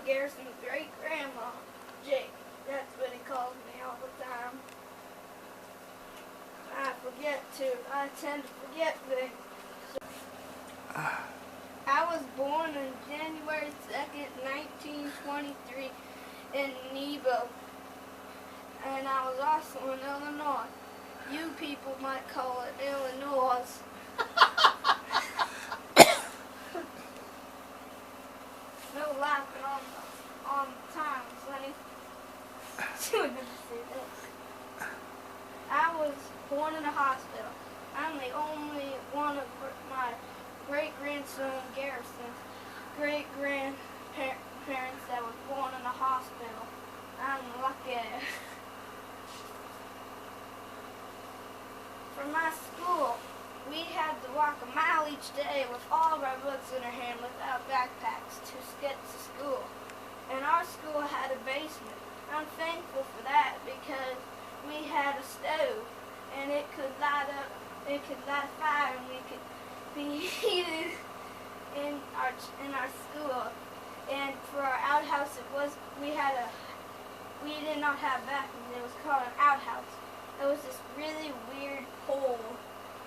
Garrison's great-grandma, Jac. That's what he calls me all the time. I tend to forget things. I was born on January 2nd, 1923 in Nebo, and I was also in Illinois. You people might call it Illinois. No laughing on the time, Sonny. She would never say this. I was born in a hospital. I'm the only one of my great-grandson Garrison's great-grandparents that was born in a hospital. I'm lucky. For my school, we had to walk a mile each day with all of our books in our hand without backpacks to get to school. And our school had a basement. I'm thankful for that because we had a stove and it could light a fire and we could be heated in our school. And for our outhouse, we did not have bathrooms. It was called an outhouse. It was this really weird hole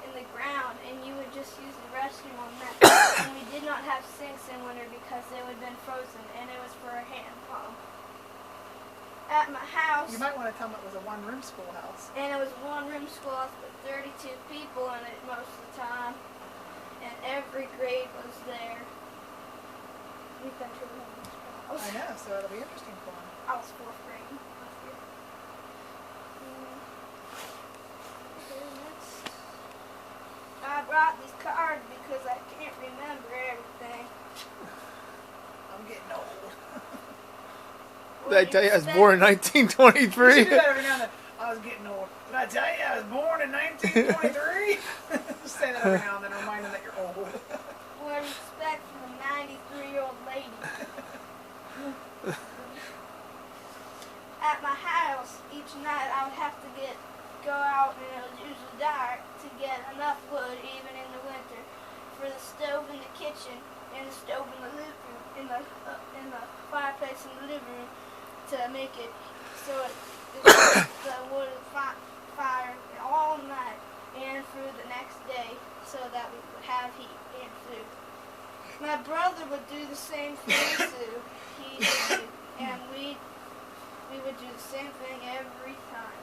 in the ground, and you would just use the restroom on that. And we did not have sinks in winter because they would have been frozen, and it was for a hand pump. At my house... You might want to tell them it was a one-room schoolhouse. And it was a one-room schoolhouse with 32 people in it most of the time, and every grade was there. We've been to a one-room schoolhouse. I know, so it'll be interesting for them. I was 4th grade. I brought these cards because I can't remember everything. I'm getting old. Did I tell you I was born in 1923? You should do that every now and then. I was getting old. Did I tell you I was born in 1923? Just say that every now and then, remind them that you're old. What do you expect from a 93-year-old lady? At my house, each night I would have to go out, and it was usually dark, to get enough wood, even in the winter, for the stove in the kitchen and the stove in the living room, in the fireplace in the living room, to make it so the wood would fire all night and through the next day, so that we would have heat and food. My brother would do the same thing too. He would do, and we would do the same thing every time.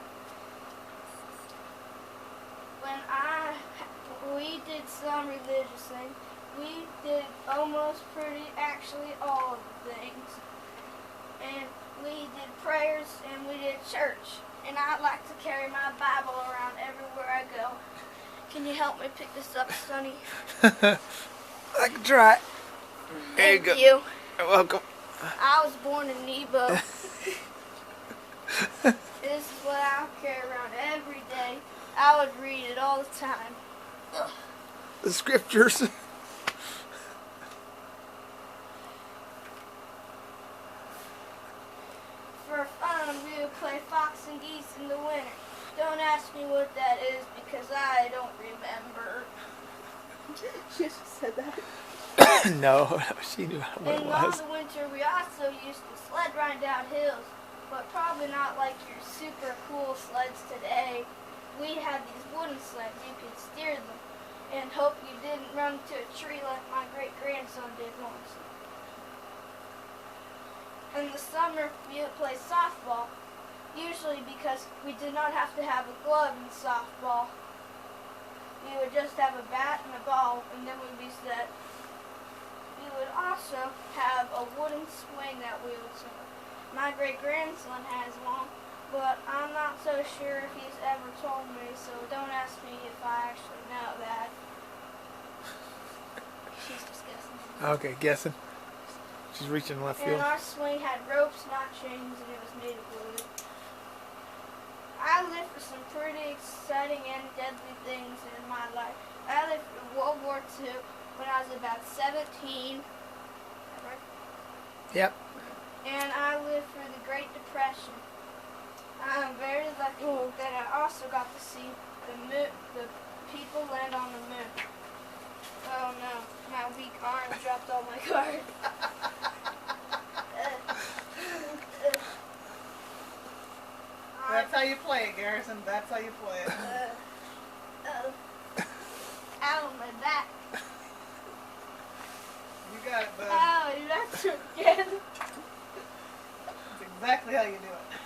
We did some religious things. We did actually all of the things. And we did prayers and we did church. And I like to carry my Bible around everywhere I go. Can you help me pick this up, Sonny? I can try. There you go. Thank you. You're welcome. I was born in Nebo. This is what I'll carry around every day. I would read it all the time. Ugh. The scriptures. For fun, we would play fox and geese in the winter. Don't ask me what that is because I don't remember. She just said that. No, she knew what it In was. the winter, we also used to sled ride down hills, but probably not like your super cool sleds today. We had these wooden sleds. You could steer them and hope you didn't run into a tree like my great-grandson did once. In the summer, we would play softball, usually because we did not have to have a glove in softball. We would just have a bat and a ball, and then we'd be set. We would also have a wooden swing that we would swing. My great-grandson has one, but I'm not so sure if he's ever told me, so don't ask me if I actually know that. She's just guessing. Okay, guessing. She's reaching left field. And our swing had ropes, not chains, and it was made of wood. I lived for some pretty exciting and deadly things in my life. I lived through World War II when I was about 17. Right? Yep. And I lived through the Great Depression. I'm very lucky that I also got to see the people land on the moon. Oh no, my weak arm dropped all my cards. how you play it, Garrison. That's how you play it. Out on my back. You got it, bud. Oh, that's again. That's exactly how you do it.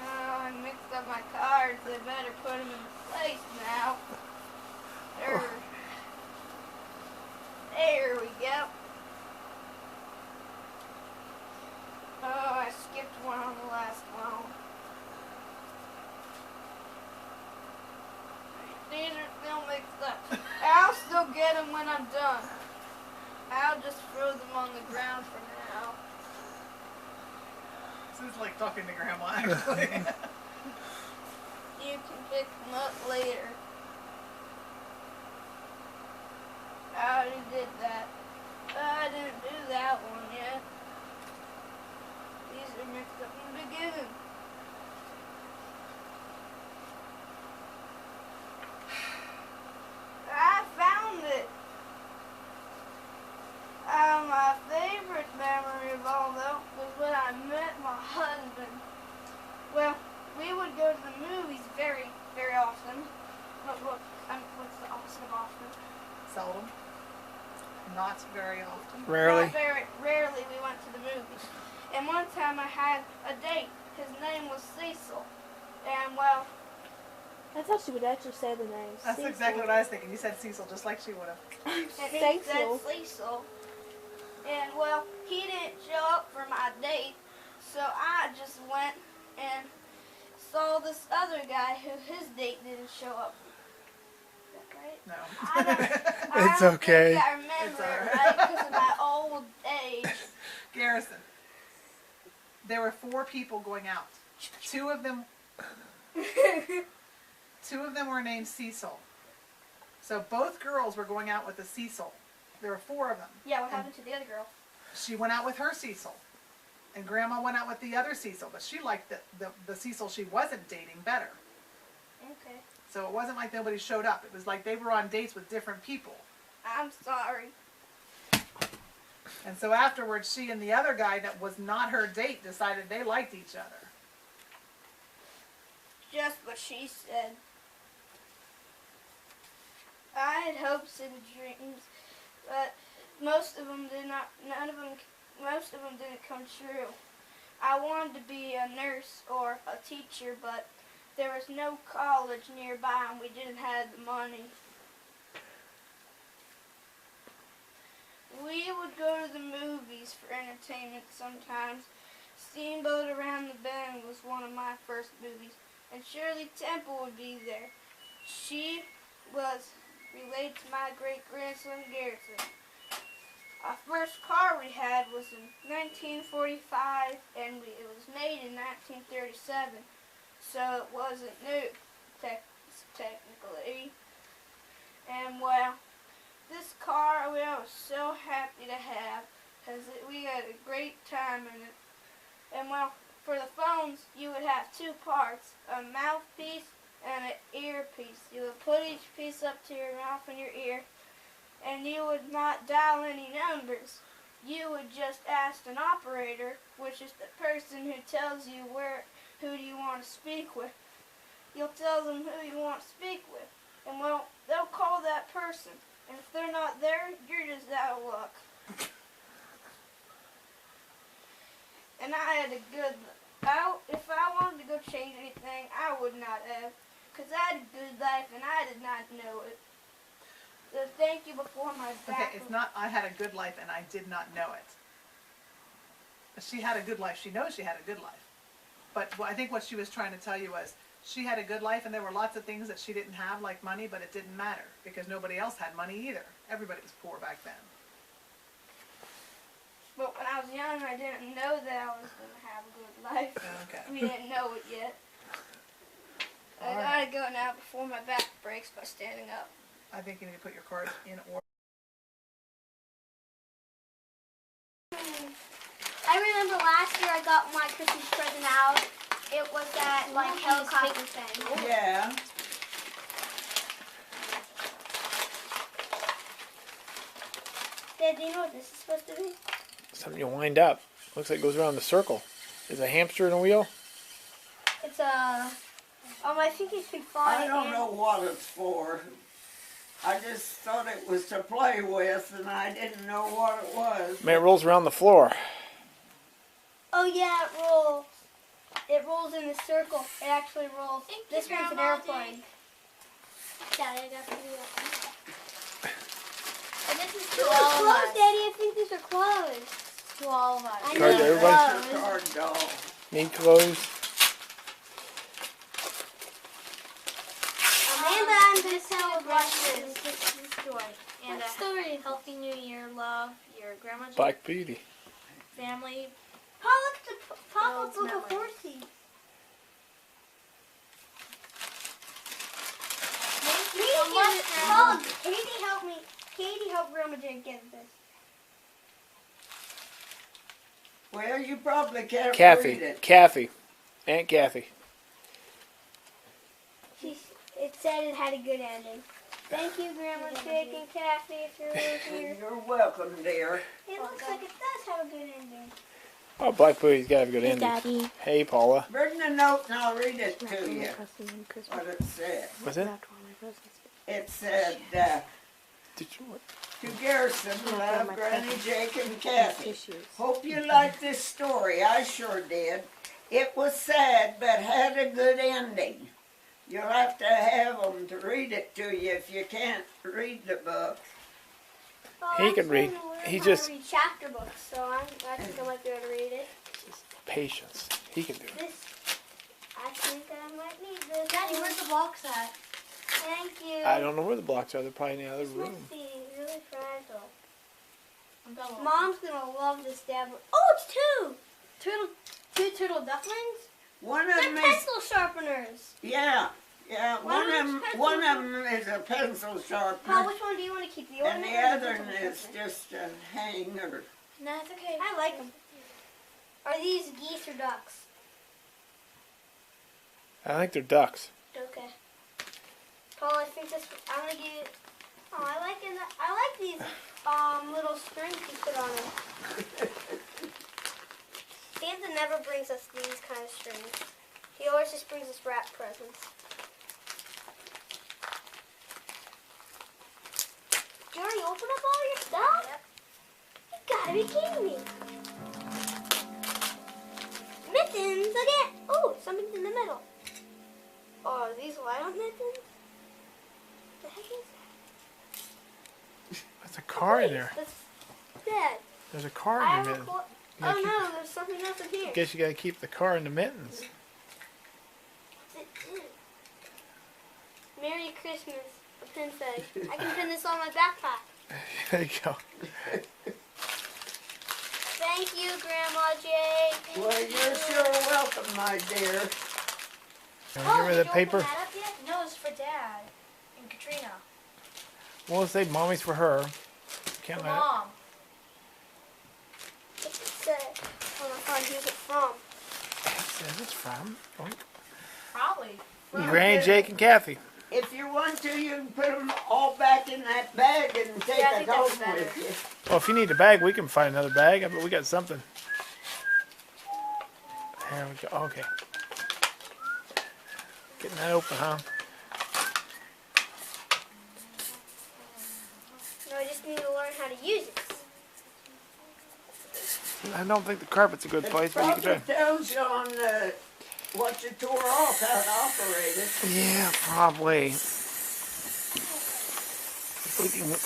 Oh, I mixed up my cards. I better put them in place now. There we go. Oh, I skipped one on the last one. These are still mixed up. I'll still get them when I'm done. I'll just throw them on the ground for now. This is like talking to Grandma, actually. You can pick them up later. I already did that. I didn't do that one yet. These are mixed up in the beginning. I found it. My favorite memory of all that was when I met my husband. Well, we would go to the movies very, very often. What's the opposite of often? Seldom. Not very often. Rarely. Not very rarely we went to the movies. And one time I had a date. His name was Cecil. And well, I thought she would actually say the name. That's Cecil. exactly what I was thinking. You said Cecil just like she would have. and he Cecil. said Cecil. And well, he didn't show up for my date, so I just went and saw this other guy who his date didn't show up. Is that right? No. It's I don't okay. think I remember It's it all right. right because of my old age. Garrison. There were 4 people going out. Two of them were named Cecil. So both girls were going out with a Cecil. There were 4 of them. Yeah, what happened to the other girl? She went out with her Cecil. And Grandma went out with the other Cecil. But she liked the Cecil she wasn't dating better. Okay. So it wasn't like nobody showed up. It was like they were on dates with different people. I'm sorry. And so afterwards, she and the other guy that was not her date decided they liked each other. Just what she said. I had hopes and dreams, but most of them did not. Most of them didn't come true. I wanted to be a nurse or a teacher, but there was no college nearby, and we didn't have the money. We would go to the movies for entertainment sometimes. Steamboat Around the Bend was one of my first movies, and Shirley Temple would be there. She was related to my great-grandson Garrison. Our first car we had was in 1945, and it was made in 1937, so it wasn't new, technically. And well, this car we were so happy to have, because we had a great time in it. And well, for the phones, you would have 2 parts, a mouthpiece and an earpiece. You would put each piece up to your mouth and your ear, and you would not dial any numbers. You would just ask an operator, which is the person who tells you who do you want to speak with. You'll tell them who you want to speak with, and well, they'll call that person. And if they're not there, you're just out of luck. And I had a good, if I wanted to go change anything, I would not have. Because I had a good life and I did not know it. So thank you before my back. Okay, it's not I had a good life and I did not know it. She had a good life. She knows she had a good life. But I think what she was trying to tell you was she had a good life and there were lots of things that she didn't have, like money, but it didn't matter because nobody else had money either. Everybody was poor back then. But when I was young, I didn't know that I was going to have a good life. Okay. We didn't know it yet. I All gotta go now before my back breaks by standing up. I think you need to put your cards in order. I remember last year I got my Christmas present out. It was that like helicopter thing. Yeah. Dad, do you know what this is supposed to be? Something you wind up. Looks like it goes around the circle. Is a hamster in a wheel? It's I think you can I find don't know what it's for. I just thought it was to play with, and I didn't know what it was. Man, it rolls around the floor. Oh yeah, it rolls. It rolls in a circle. It actually rolls. This one's an airplane. Daddy, I got to do that. And this is to all of us. Daddy, I think these are clothes. To all of us. I Card need to everybody? It's your card doll. Need clothes? Amanda, I'm going to tell a This story. And What a story? healthy new year, love, your Grandma Jac Black Beauty. family. Oh, look at the pop-up Builds book of memories. horsey. Thank you so much, Oh, Grandma. Katie helped me. Katie helped Grandma Jac get this. Well, you probably can't read Kathy. it. Kathy. Aunt Kathy. It said it had a good ending. Thank you, Grandma Jac and Kathy, if you're here. You're welcome, dear. It looks like it does have a good ending. Oh, Black Beauty's got to have a good ending. Daddy. Hey, Paula. Bring the note and I'll read it to you. What it said. What's it? It said, Did you what? to Garrison, love, Granny Jac and Kathy. Hope you liked this story. I sure did. It was sad, but had a good ending. You'll have to have them to read it to you if you can't read the book. Oh, He I'm can read. starting to learn He how just- to read chapter books, so I think I might be able to read it. Patience. He can do it. This, I think I might need this. Daddy, where's the box at? Thank you. I don't know where the blocks are. They're probably in the other This room. must be really fragile. I'm going. Mom's gonna love this dab. Oh, it's two turtle ducklings. One of They're them is, pencil sharpeners. yeah, One one of of them is a pencil Paul, sharpener, which one do you want to keep? The and the ordinary or other pencil one is sharpener? just a hanger. No, it's okay. I like them. Are these geese or ducks? I think they're ducks. Okay. Paul, I think this. I'm gonna get. Oh, I like these little strings you put on them. Santa never brings us these kind of strings. He always just brings us wrap presents. Did you already open up all your stuff? You gotta be kidding me. Mittens again. Oh, something's in the middle. Oh, are these light on mittens? The heck is that? There's a car in there. That's dead. There's a car I in have the a mittens. oh no, there's something else in here. Guess you gotta keep the car in the mittens. Merry Christmas, a pin fag. I can pin this on my backpack. There you go. Thank you, Grandma Jac. Well, you're sure welcome, my dear. Can we give her the paper? That up yet? No, it's for Dad and Katrina. We'll say mommy's for her. Can't For let it. Mom. What's it say? Oh, my God, who's it from? It says it's from Probably. Granny Jac and Kathy. If you want to, you can put them all back in that bag and take Yeah, I it think that's home better. with you. Well, if you need a bag, we can find another bag. I bet we got something. There we go. Okay. Getting that open, huh? No, I just need to learn how to use it. I don't think the carpet's a good place, but you can Probably try. tells you on what you tore off, how to operate it. Yeah, probably.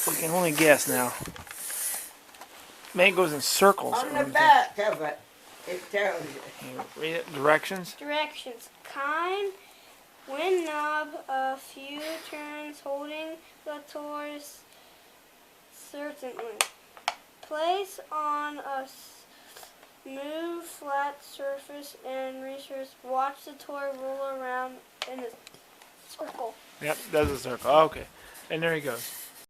We can only guess now. Man, it goes in circles. On the back of it, it tells you. Read it. Directions. Directions. Kind, wind knob, a few turns, holding the toys certainly. Place on a smooth, flat surface and research. Watch the toy roll around in a circle. Yep, there's a circle. Okay. And there he goes.